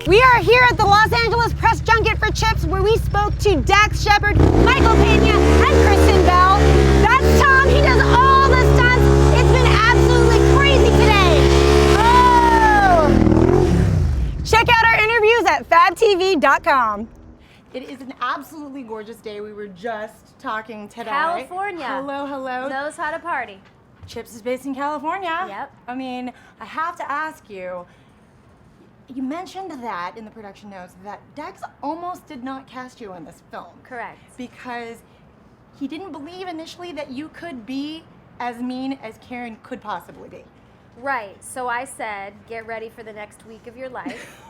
We are here at the Los Angeles Press Junket for Chips, where we spoke to Dax Shepard, Michael Pena, and Kristen Bell. That's Tom. He does all the stunts. It's been absolutely crazy today. Oh! Check out our interviews at FabTV.com. It is an absolutely gorgeous day. We were just talking today. California. Hello, hello. Knows how to party. Chips is based in California. Yep. I mean, I have to ask you, you mentioned that in the production notes that Dax almost did not cast you in this film. Correct. Because he didn't believe initially that you could be as mean as Karen could possibly be. Right. So I said, get ready for the next week of your life.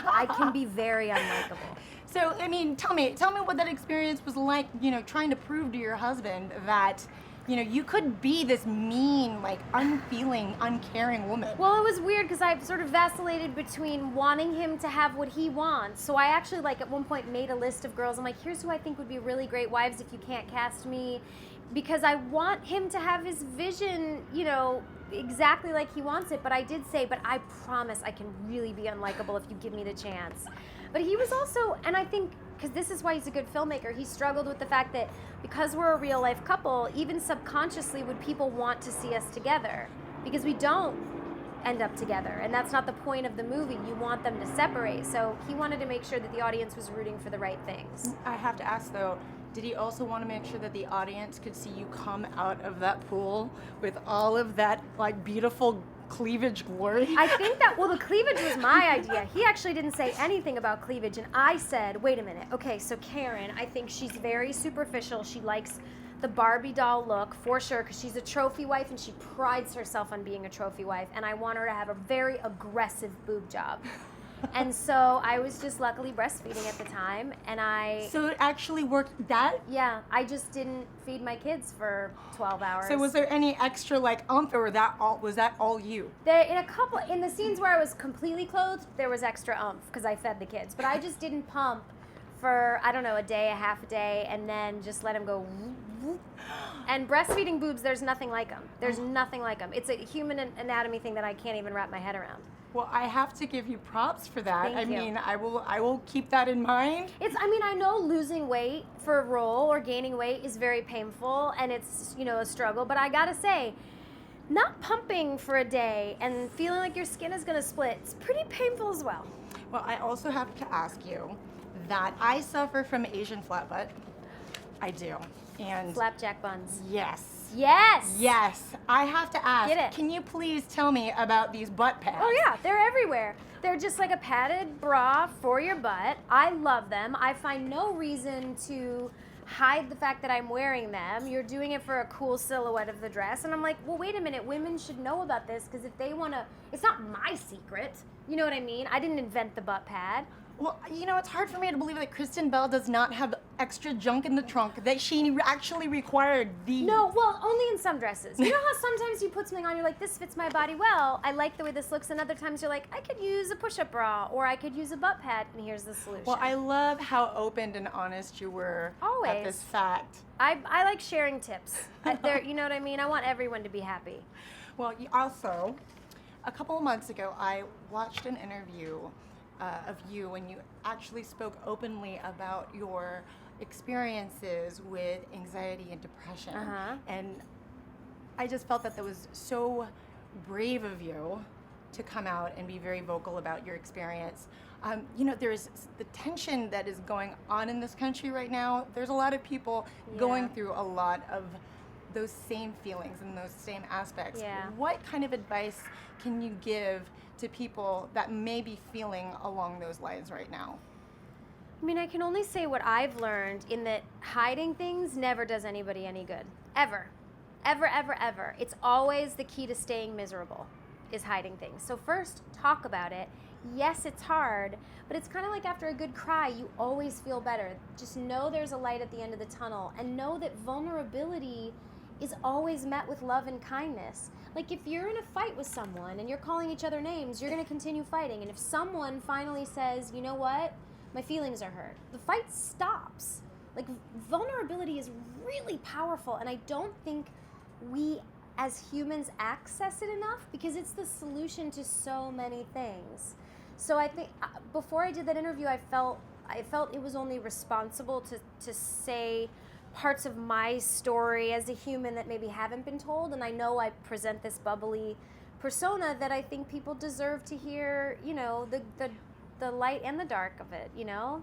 I can be very unlikable. So, I mean, tell me what that experience was like, you know, trying to prove to your husband that, you know, you could be this mean, like, unfeeling, uncaring woman. Well, it was weird because I've sort of vacillated between wanting him to have what he wants. So I actually, like, at one point made a list of girls. I'm like, here's who I think would be really great wives if you can't cast me. Because I want him to have his vision, you know, exactly like he wants it. But I did say, but I promise I can really be unlikable if you give me the chance. But he was also, and I think, because this is why he's a good filmmaker, he struggled with the fact that because we're a real life couple, even subconsciously would people want to see us together, because we don't end up together, and that's not the point of the movie. You want them to separate. So he wanted to make sure that the audience was rooting for the right things. I have to ask though, did he also want to make sure that the audience could see you come out of that pool with all of that, like, beautiful cleavage glory? I think that, well, the cleavage was my idea. He actually didn't say anything about cleavage, and I said, wait a minute, okay, so Karen, I think she's very superficial. She likes the Barbie doll look, for sure, because she's a trophy wife, and she prides herself on being a trophy wife, and I want her to have a very aggressive boob job. And so I was just luckily breastfeeding at the time, and So it actually worked that? yeah, I just didn't feed my kids for 12 hours. So was there any extra, like, oomph, or was that all you? In the scenes where I was completely clothed, there was extra oomph because I fed the kids. But I just didn't pump for, I don't know, a day, a half a day, and then just let them go whoop, whoop. And breastfeeding boobs, there's nothing like them. There's nothing like them. It's a human anatomy thing that I can't even wrap my head around. Well, I have to give you props for that. Thank you. I mean, I will keep that in mind. I know losing weight for a role or gaining weight is very painful, and it's, you know, a struggle, but I gotta say, not pumping for a day and feeling like your skin is gonna split, it's pretty painful as well. Well, I also have to ask you that I suffer from Asian flat butt. I do. And Flapjack buns. yes. Yes! Yes. I have to ask, Get it. can you please tell me about these butt pads? Oh yeah, they're everywhere. They're just like a padded bra for your butt. I love them. I find no reason to hide the fact that I'm wearing them. You're doing it for a cool silhouette of the dress. And I'm like, well, wait a minute. Women should know about this, because if they want to, it's not my secret. You know what I mean? I didn't invent the butt pad. Well, you know, it's hard for me to believe that Kristen Bell does not have extra junk in the trunk, that she actually required these. No, well, only in some dresses. You know how sometimes you put something on, you're like, this fits my body well, I like the way this looks, and other times you're like, I could use a push-up bra, or I could use a butt pad, and here's the solution. Well, I love how open and honest you were Always. at this fact. I like sharing tips. You know what I mean? I want everyone to be happy. Well, also, a couple of months ago, I watched an interview of you when you actually spoke openly about your experiences with anxiety and depression. And I just felt that was so brave of you to come out and be very vocal about your experience. You know, there's the tension that is going on in this country right now. There's a lot of people going through a lot of those same feelings and those same aspects. Yeah. What kind of advice can you give to people that may be feeling along those lines right now? I mean, I can only say what I've learned, in that hiding things never does anybody any good. Ever. Ever, ever, ever. It's always the key to staying miserable, is hiding things. So first, talk about it. Yes, it's hard, but it's kind of like after a good cry, you always feel better. Just know there's a light at the end of the tunnel, and know that vulnerability is always met with love and kindness. Like, if you're in a fight with someone and you're calling each other names, you're gonna continue fighting. And if someone finally says, you know what, my feelings are hurt, the fight stops. Like, vulnerability is really powerful, and I don't think we as humans access it enough, because it's the solution to so many things. So I think before I did that interview, I felt it was only responsible to say parts of my story as a human that maybe haven't been told. And I know I present this bubbly persona that I think people deserve to hear, you know, the light and the dark of it, you know?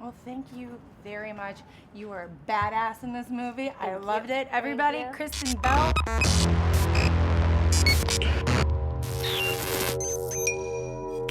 Well, thank you very much. You were badass in this movie. I Thank loved you. it. Thank Everybody, you. Kristen Bell.